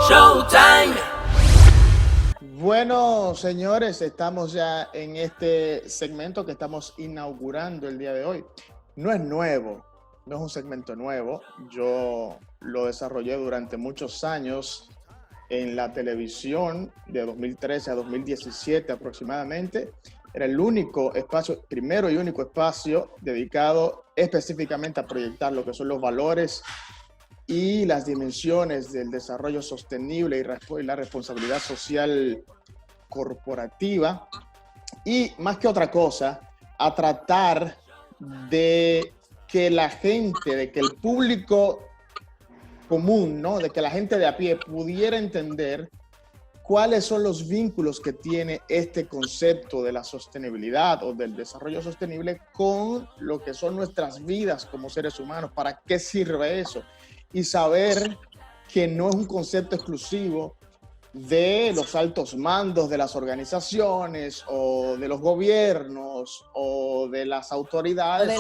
Showtime. Bueno, señores, estamos ya en este segmento que estamos inaugurando el día de hoy. No es nuevo, no es un segmento nuevo. Yo lo desarrollé durante muchos años en la televisión de 2013 a 2017 aproximadamente. Era el único espacio, primero y único espacio dedicado específicamente a proyectar lo que son los valores y las dimensiones del desarrollo sostenible y la responsabilidad social corporativa, y más que otra cosa, a tratar de que la gente, de que el público común, ¿no? De que la gente de a pie pudiera entender cuáles son los vínculos que tiene este concepto de la sostenibilidad o del desarrollo sostenible con lo que son nuestras vidas como seres humanos, para qué sirve eso, y saber que no es un concepto exclusivo de los altos mandos de las organizaciones o de los gobiernos o de las autoridades,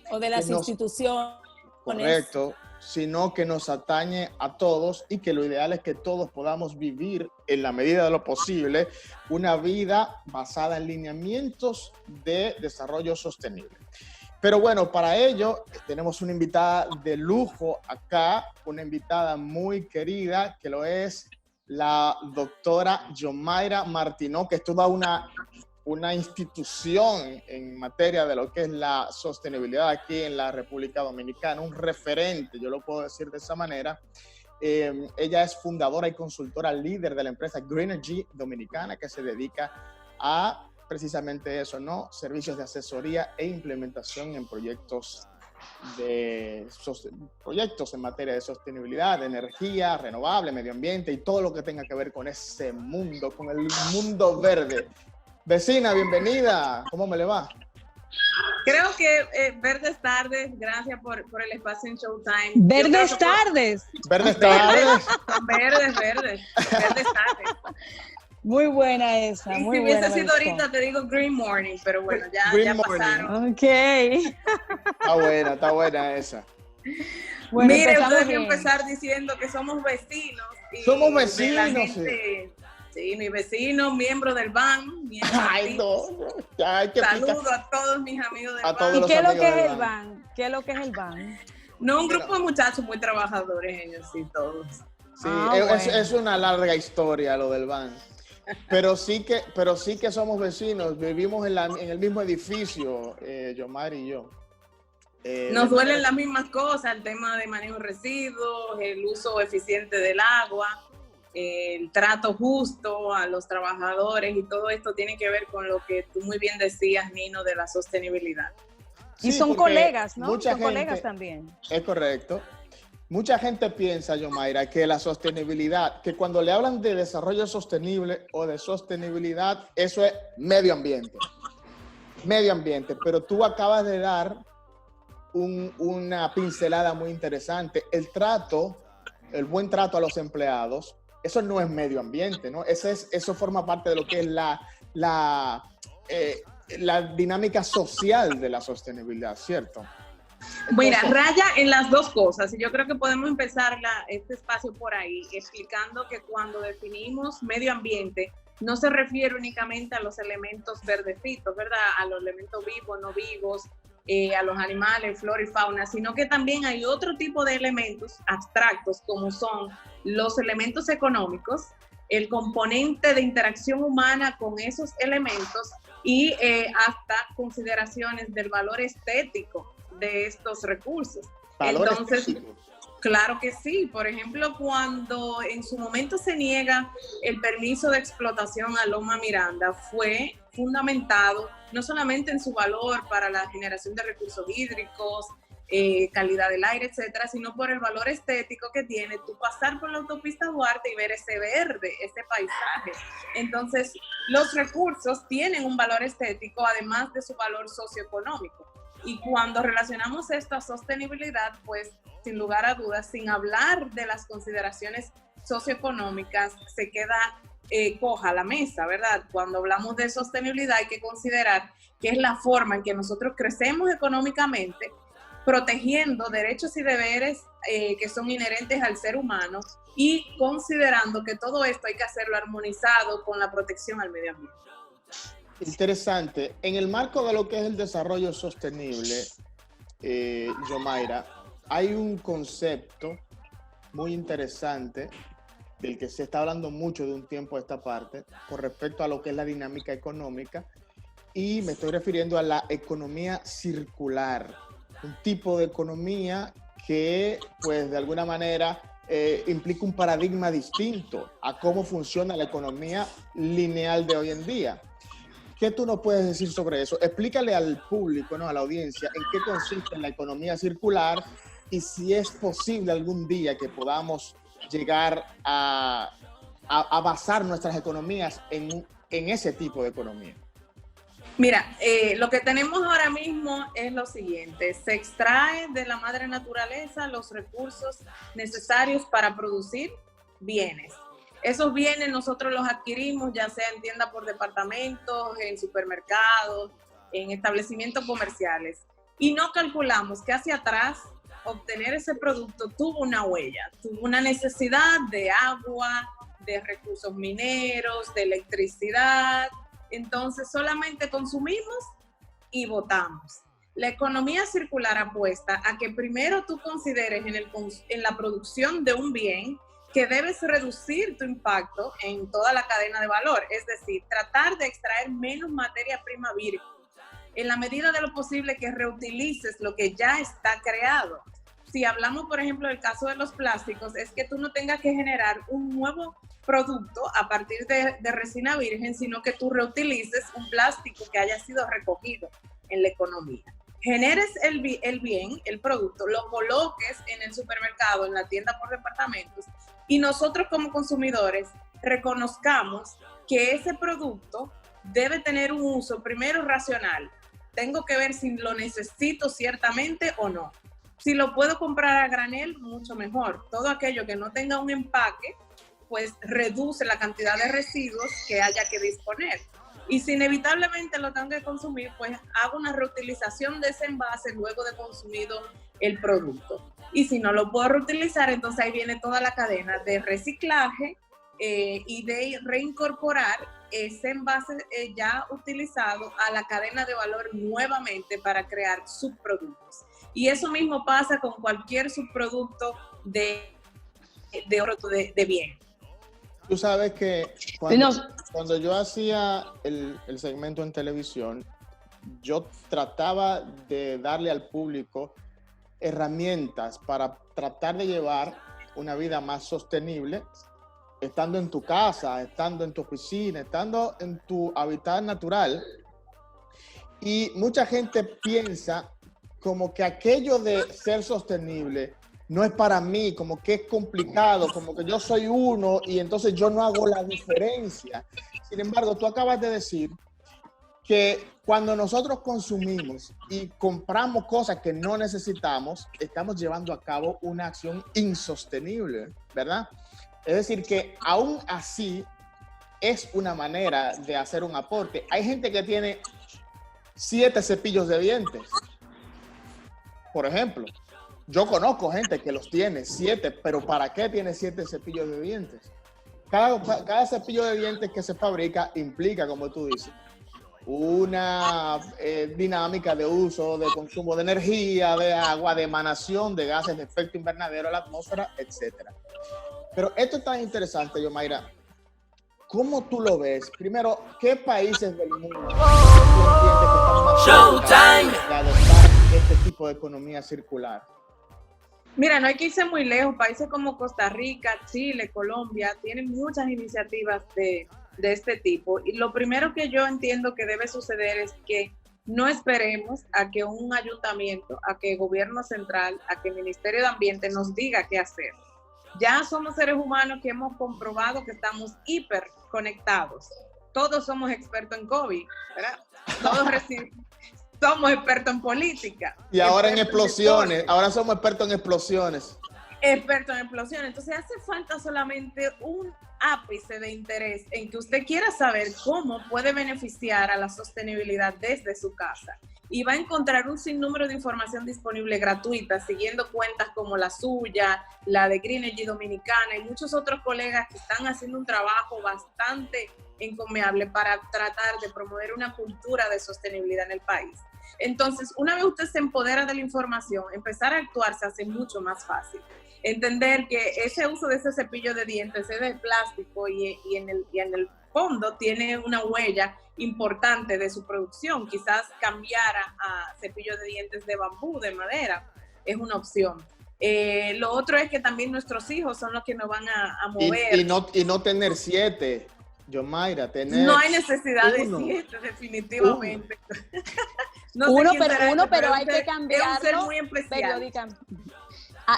o de las instituciones. Correcto, sino que nos atañe a todos, y que lo ideal es que todos podamos vivir en la medida de lo posible una vida basada en lineamientos de desarrollo sostenible. Pero bueno, para ello tenemos una invitada de lujo acá, una invitada muy querida, que lo es la doctora Yomaira Martínez, que es toda una institución en materia de lo que es la sostenibilidad aquí en la República Dominicana, un referente, yo lo puedo decir de esa manera. Ella es fundadora y consultora líder de la empresa Greenergy Dominicana, que se dedica a precisamente eso, ¿no? Servicios de asesoría e implementación en proyectos en materia de sostenibilidad, de energía renovable, medio ambiente y todo lo que tenga que ver con ese mundo, con el mundo verde. Vecina, bienvenida. ¿Cómo me le va? Creo que verdes tardes, gracias por el espacio en Showtime. Verdes tardes. Verdes tardes. Verdes tardes. Muy buena esa, y muy si buena. hubiese sido ahorita te digo Green Morning, pero bueno, ya pasaron. Ok. Está buena esa. Bueno, mire, ustedes que bien. empezar diciendo que somos vecinos. Somos vecinos, sí, mis vecinos, miembros del BAN. Ay, no. Ya hay que saludo a todos mis amigos del BAN. ¿Y qué es lo que es el BAN? ¿Qué es lo que es el BAN? No, un grupo de muchachos muy trabajadores, ellos sí, todos. Sí, bueno. es una larga historia lo del BAN. Pero sí que somos vecinos, vivimos en el mismo edificio, Yomar y yo. Nos duelen las mismas cosas, el tema de manejo de residuos, el uso eficiente del agua, el trato justo a los trabajadores, y todo esto tiene que ver con lo que tú muy bien decías, Nino, de la sostenibilidad. Y son colegas, ¿no? Mucha son gente, colegas también. Es correcto. Mucha gente piensa, Yomaira, que la sostenibilidad, que cuando le hablan de desarrollo sostenible o de sostenibilidad, eso es medio ambiente. Medio ambiente. Pero tú acabas de dar una pincelada muy interesante. El buen trato a los empleados, eso no es medio ambiente, ¿no? Eso forma parte de lo que es la dinámica social de la sostenibilidad, ¿cierto? Mira, raya en las dos cosas, y yo creo que podemos empezar este espacio por ahí, explicando que cuando definimos medio ambiente, no se refiere únicamente a los elementos verdecitos, ¿verdad? A los elementos vivos, no vivos, a los animales, flora y fauna, sino que también hay otro tipo de elementos abstractos, como son los elementos económicos, el componente de interacción humana con esos elementos y hasta consideraciones del valor estético de estos recursos. Entonces, claro que sí. Por ejemplo, cuando en su momento se niega el permiso de explotación a Loma Miranda, fue fundamentado no solamente en su valor para la generación de recursos hídricos, calidad del aire, etcétera, sino por el valor estético que tiene tú pasar por la autopista Duarte y ver ese verde, ese paisaje. Entonces, los recursos tienen un valor estético, además de su valor socioeconómico. Y cuando relacionamos esto a sostenibilidad, pues sin lugar a dudas, sin hablar de las consideraciones socioeconómicas, se queda coja la mesa, ¿verdad? Cuando hablamos de sostenibilidad hay que considerar que es la forma en que nosotros crecemos económicamente, protegiendo derechos y deberes que son inherentes al ser humano y considerando que todo esto hay que hacerlo armonizado con la protección al medio ambiente. Interesante. En el marco de lo que es el desarrollo sostenible, Yomaira, hay un concepto muy interesante del que se está hablando mucho de un tiempo a esta parte con respecto a lo que es la dinámica económica, y me estoy refiriendo a la economía circular, un tipo de economía que pues de alguna manera implica un paradigma distinto a cómo funciona la economía lineal de hoy en día. ¿Qué tú nos puedes decir sobre eso? Explícale al público, ¿no?, a la audiencia, en qué consiste la economía circular y si es posible algún día que podamos llegar a basar nuestras economías en ese tipo de economía. Mira, lo que tenemos ahora mismo es lo siguiente: se extrae de la madre naturaleza los recursos necesarios para producir bienes. Esos bienes nosotros los adquirimos ya sea en tiendas por departamentos, en supermercados, en establecimientos comerciales, y no calculamos que hacia atrás obtener ese producto tuvo una huella, tuvo una necesidad de agua, de recursos mineros, de electricidad. Entonces solamente consumimos y botamos. La economía circular apuesta a que primero tú consideres en la producción de un bien que debes reducir tu impacto en toda la cadena de valor, es decir, tratar de extraer menos materia prima virgen, en la medida de lo posible que reutilices lo que ya está creado. Si hablamos, por ejemplo, del caso de los plásticos, es que tú no tengas que generar un nuevo producto a partir de resina virgen, sino que tú reutilices un plástico que haya sido recogido en la economía. Generes el bien, el producto, lo coloques en el supermercado, en la tienda por departamentos, y nosotros como consumidores reconozcamos que ese producto debe tener un uso primero racional. Tengo que ver si lo necesito ciertamente o no. Si lo puedo comprar a granel, mucho mejor. Todo aquello que no tenga un empaque, pues reduce la cantidad de residuos que haya que disponer. Y si inevitablemente lo tengo que consumir, pues hago una reutilización de ese envase luego de consumido el producto. Y si no lo puedo reutilizar, entonces ahí viene toda la cadena de reciclaje y de reincorporar ese envase ya utilizado a la cadena de valor nuevamente para crear subproductos. Y eso mismo pasa con cualquier subproducto de bien. Tú sabes que cuando yo hacía el segmento en televisión, yo trataba de darle al público herramientas para tratar de llevar una vida más sostenible, estando en tu casa, estando en tu oficina, estando en tu hábitat natural. Y mucha gente piensa como que aquello de ser sostenible no es para mí, como que es complicado, como que yo soy uno y entonces yo no hago la diferencia. Sin embargo, tú acabas de decir que cuando nosotros consumimos y compramos cosas que no necesitamos, estamos llevando a cabo una acción insostenible, ¿verdad? Es decir, que aún así es una manera de hacer un aporte. Hay gente que tiene 7 cepillos de dientes, por ejemplo. Yo conozco gente que los tiene 7, pero ¿para qué tiene 7 cepillos de dientes? Cada cepillo de dientes que se fabrica implica, como tú dices, una dinámica de uso, de consumo de energía, de agua, de emanación de gases de efecto invernadero a la atmósfera, etc. Pero esto es tan interesante, Yomaira. ¿Cómo tú lo ves? Primero, ¿qué países del mundo tú entiendes que están más cerca de adoptar este tipo de economía circular? Mira, no hay que irse muy lejos. Países como Costa Rica, Chile, Colombia tienen muchas iniciativas de este tipo. Y lo primero que yo entiendo que debe suceder es que no esperemos a que un ayuntamiento, a que el gobierno central, a que el Ministerio de Ambiente nos diga qué hacer. Ya somos seres humanos que hemos comprobado que estamos hiperconectados. Todos somos expertos en COVID, ¿verdad? Todos somos expertos en política. Y ahora en explosiones. Ahora somos expertos en explosiones. Expertos en explosiones. Entonces hace falta solamente ápice de interés en que usted quiera saber cómo puede beneficiar a la sostenibilidad desde su casa. Y va a encontrar un sinnúmero de información disponible gratuita, siguiendo cuentas como la suya, la de Greenergy Dominicana y muchos otros colegas que están haciendo un trabajo bastante encomiable para tratar de promover una cultura de sostenibilidad en el país. Entonces, una vez usted se empodera de la información, empezar a actuar se hace mucho más fácil. Entender que ese uso de ese cepillo de dientes es de plástico y en el fondo tiene una huella importante de su producción. Quizás cambiar a cepillos de dientes de bambú, de madera, es una opción. Lo otro es que también nuestros hijos son los que nos van a mover. Y no tener 7, Yomaira, tener no hay necesidad de 7, definitivamente. No uno, sé pero hay que cambiarlo. Es un ser muy especial.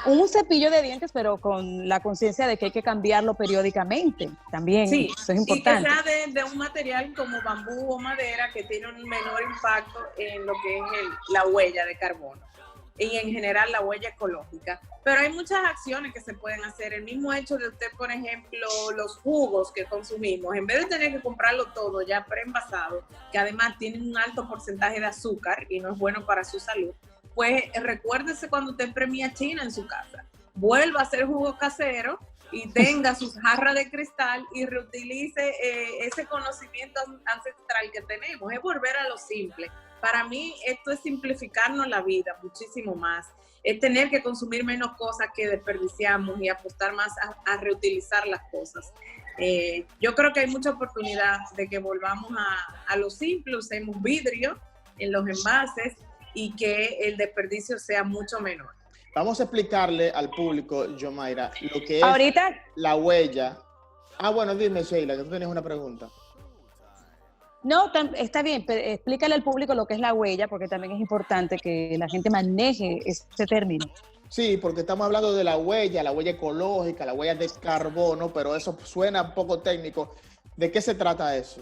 Un cepillo de dientes, pero con la conciencia de que hay que cambiarlo periódicamente también. Sí, eso es importante. Y que sea de un material como bambú o madera que tiene un menor impacto en lo que es la huella de carbono y en general la huella ecológica. Pero hay muchas acciones que se pueden hacer. El mismo hecho de usted, por ejemplo, los jugos que consumimos, en vez de tener que comprarlo todo ya preenvasado, que además tienen un alto porcentaje de azúcar y no es bueno para su salud, pues recuérdese cuando usted premia china en su casa, vuelva a hacer jugo casero y tenga sus jarras de cristal y reutilice ese conocimiento ancestral que tenemos. Es volver a lo simple. Para mí esto es simplificarnos la vida muchísimo más. Es tener que consumir menos cosas que desperdiciamos y apostar más a reutilizar las cosas. Yo creo que hay mucha oportunidad de que volvamos a lo simple, usemos vidrio en los envases y que el desperdicio sea mucho menor. Vamos a explicarle al público, Yomaira, lo que es ahorita la huella. Bueno, dime, Sheila, que tú tienes una pregunta. No, está bien, pero explícale al público lo que es la huella, porque también es importante que la gente maneje ese término. Sí, porque estamos hablando de la huella ecológica, la huella de carbono, pero eso suena un poco técnico. ¿De qué se trata eso?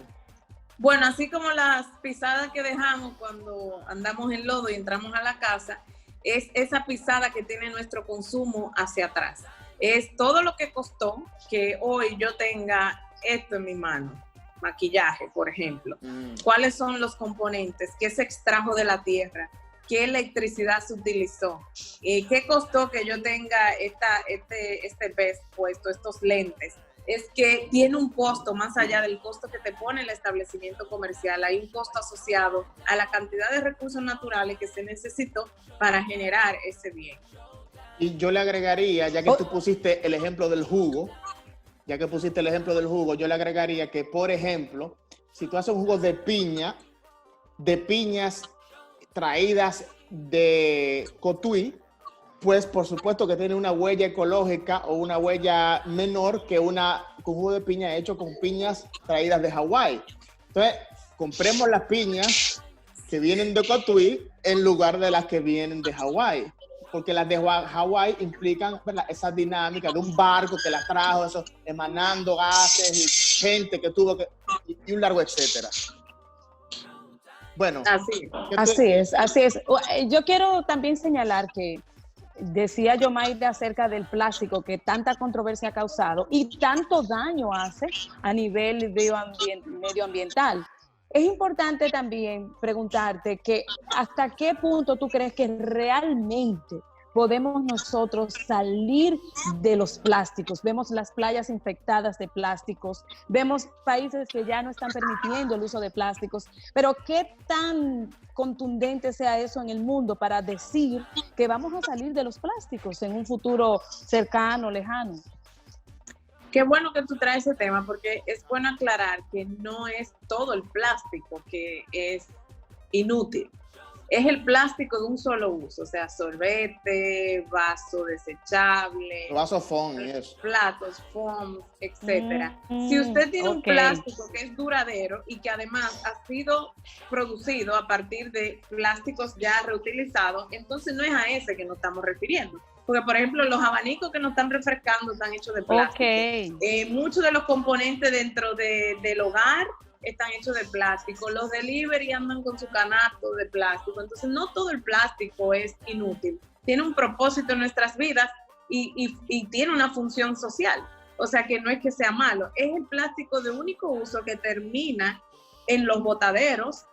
Bueno, así como las pisadas que dejamos cuando andamos en lodo y entramos a la casa, es esa pisada que tiene nuestro consumo hacia atrás. Es todo lo que costó que hoy yo tenga esto en mi mano. Maquillaje, por ejemplo. ¿Cuáles son los componentes? ¿Qué se extrajo de la tierra? ¿Qué electricidad se utilizó? ¿Qué costó que yo tenga este vest puesto, estos lentes? Es que tiene un costo más allá del costo que te pone el establecimiento comercial. Hay un costo asociado a la cantidad de recursos naturales que se necesitó para generar ese bien. Y yo le agregaría, ya que tú pusiste el ejemplo del jugo, yo le agregaría que, por ejemplo, si tú haces un jugo de piñas traídas de Cotuí, pues por supuesto que tiene una huella ecológica o una huella menor que un jugo de piña hecho con piñas traídas de Hawái. Entonces, compremos las piñas que vienen de Cotuí en lugar de las que vienen de Hawái, porque las de Hawái implican, ¿verdad?, esa dinámica de un barco que las trajo, eso, emanando gases y gente que tuvo que, y un largo etcétera. Bueno, así es. Yo quiero también señalar que decía Yomaira acerca del plástico que tanta controversia ha causado y tanto daño hace a nivel medioambiental. Es importante también preguntarte que hasta qué punto tú crees que realmente podemos nosotros salir de los plásticos. Vemos las playas infectadas de plásticos, vemos países que ya no están permitiendo el uso de plásticos, pero ¿qué tan contundente sea eso en el mundo para decir que vamos a salir de los plásticos en un futuro cercano, lejano? Qué bueno que tú traes ese tema, porque es bueno aclarar que no es todo el plástico que es inútil. Es el plástico de un solo uso, o sea, sorbete, vaso desechable, vaso foam, platos, foam, etcétera. Si usted tiene un plástico que es duradero y que además ha sido producido a partir de plásticos ya reutilizados, entonces no es a ese que nos estamos refiriendo. Porque, por ejemplo, los abanicos que nos están refrescando están hechos de plástico. Muchos de los componentes dentro del hogar están hechos de plástico. Los delivery andan con su canasto de plástico. Entonces, no todo el plástico es inútil. Tiene un propósito en nuestras vidas y tiene una función social. O sea que no es que sea malo, es el plástico de único uso que termina en los botaderos,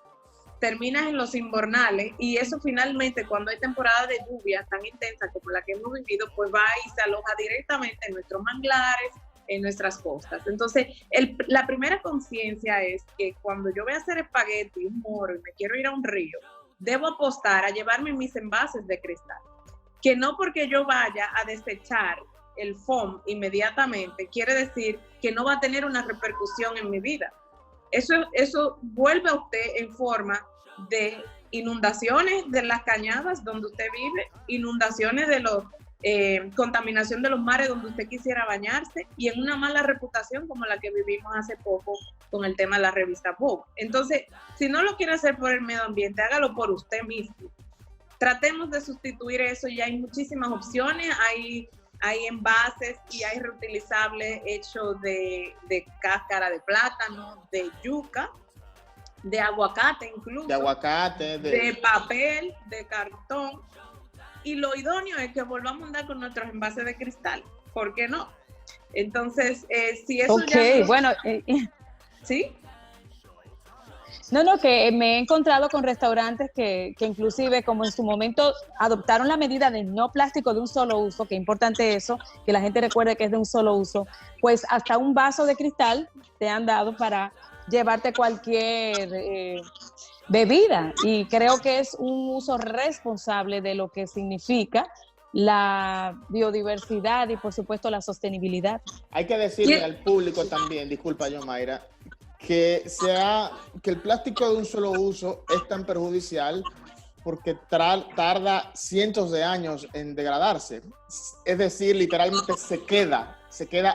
termina en los invernales, y eso finalmente cuando hay temporada de lluvia tan intensa como la que hemos vivido, pues va y se aloja directamente en nuestros manglares, en nuestras costas. Entonces, la primera conciencia es que cuando yo voy a hacer espagueti, un moro, y me quiero ir a un río, debo apostar a llevarme mis envases de cristal. Que no porque yo vaya a desechar el foam inmediatamente, quiere decir que no va a tener una repercusión en mi vida. Eso vuelve a usted en forma de inundaciones de las cañadas donde usted vive, inundaciones de contaminación de los mares donde usted quisiera bañarse, y en una mala reputación como la que vivimos hace poco con el tema de la revista Vogue. Entonces, si no lo quiere hacer por el medio ambiente, hágalo por usted mismo. Tratemos de sustituir eso, y hay muchísimas opciones, hay envases y hay reutilizables hechos de cáscara de plátano, de yuca, de aguacate incluso. De aguacate. De papel, de cartón. Y lo idóneo es que volvamos a andar con nuestros envases de cristal. ¿Por qué no? Entonces, si eso ya... Ok, bueno... ¿Sí? No, que me he encontrado con restaurantes que inclusive como en su momento adoptaron la medida de no plástico de un solo uso, que es importante eso, que la gente recuerde que es de un solo uso, pues hasta un vaso de cristal te han dado para llevarte cualquier bebida, y creo que es un uso responsable de lo que significa la biodiversidad y por supuesto la sostenibilidad. Hay que decirle al público también, disculpa Yomaira, que el plástico de un solo uso es tan perjudicial porque tarda cientos de años en degradarse. Es decir, literalmente se queda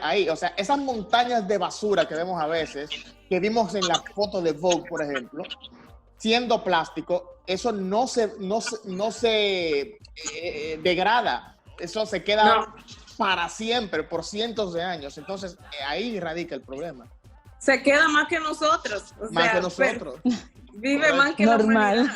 ahí. O sea, esas montañas de basura que vemos a veces, que vimos en la foto de Vogue, por ejemplo, siendo plástico, eso no se degrada. Eso se queda para siempre, por cientos de años. Entonces, ahí radica el problema. Se queda más que nosotros. Que nosotros. Vive más que normal.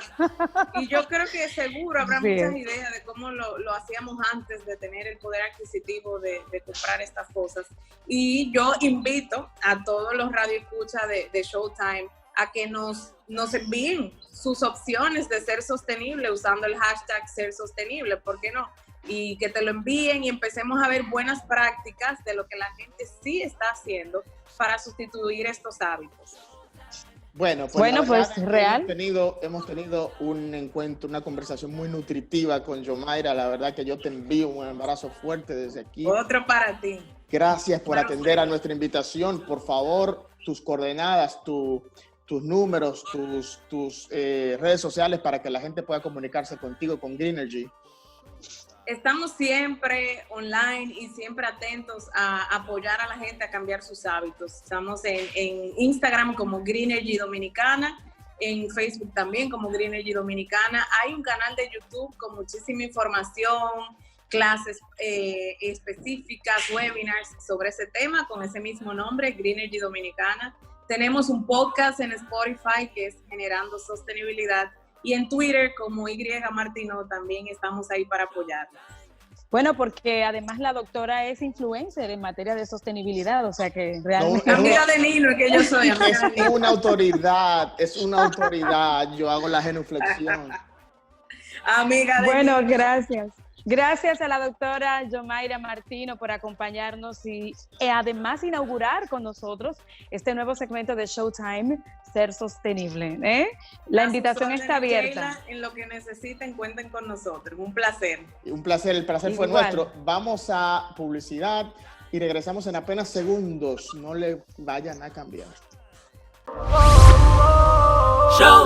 Y yo creo que seguro habrá muchas ideas de cómo lo hacíamos antes de tener el poder adquisitivo de comprar estas cosas. Y yo invito a todos los radioescuchas de Showtime a que nos envíen sus opciones de ser sostenible usando el hashtag ser sostenible, ¿por qué no? Y que te lo envíen y empecemos a ver buenas prácticas de lo que la gente sí está haciendo para sustituir estos hábitos. Bueno, pues real. Hemos tenido un encuentro, una conversación muy nutritiva con Yomaira. La verdad que yo te envío un abrazo fuerte desde aquí. Otro para ti. Gracias por atender a nuestra invitación. Por favor, tus coordenadas, tus números, tus redes sociales para que la gente pueda comunicarse contigo, con Greenergy. Estamos siempre online y siempre atentos a apoyar a la gente a cambiar sus hábitos. Estamos en Instagram como Greenergy Dominicana, en Facebook también como Greenergy Dominicana. Hay un canal de YouTube con muchísima información, clases específicas, webinars sobre ese tema con ese mismo nombre, Greenergy Dominicana. Tenemos un podcast en Spotify que es Generando Sostenibilidad. Y en Twitter, como Y Martino, también estamos ahí para apoyarnos. Bueno, porque además la doctora es influencer en materia de sostenibilidad, o sea que realmente... Amiga de Nino, es que yo soy amiga Es una autoridad, yo hago la genuflexión. Amiga de Bueno, Nino. gracias. Gracias a la doctora Yomaira Martino por acompañarnos y además inaugurar con nosotros este nuevo segmento de Showtime, Ser Sostenible. La invitación está abierta. Keila, en lo que necesiten, cuenten con nosotros. Un placer. Un placer, el placer fue nuestro. Vamos a publicidad y regresamos en apenas segundos. No le vayan a cambiar. Show.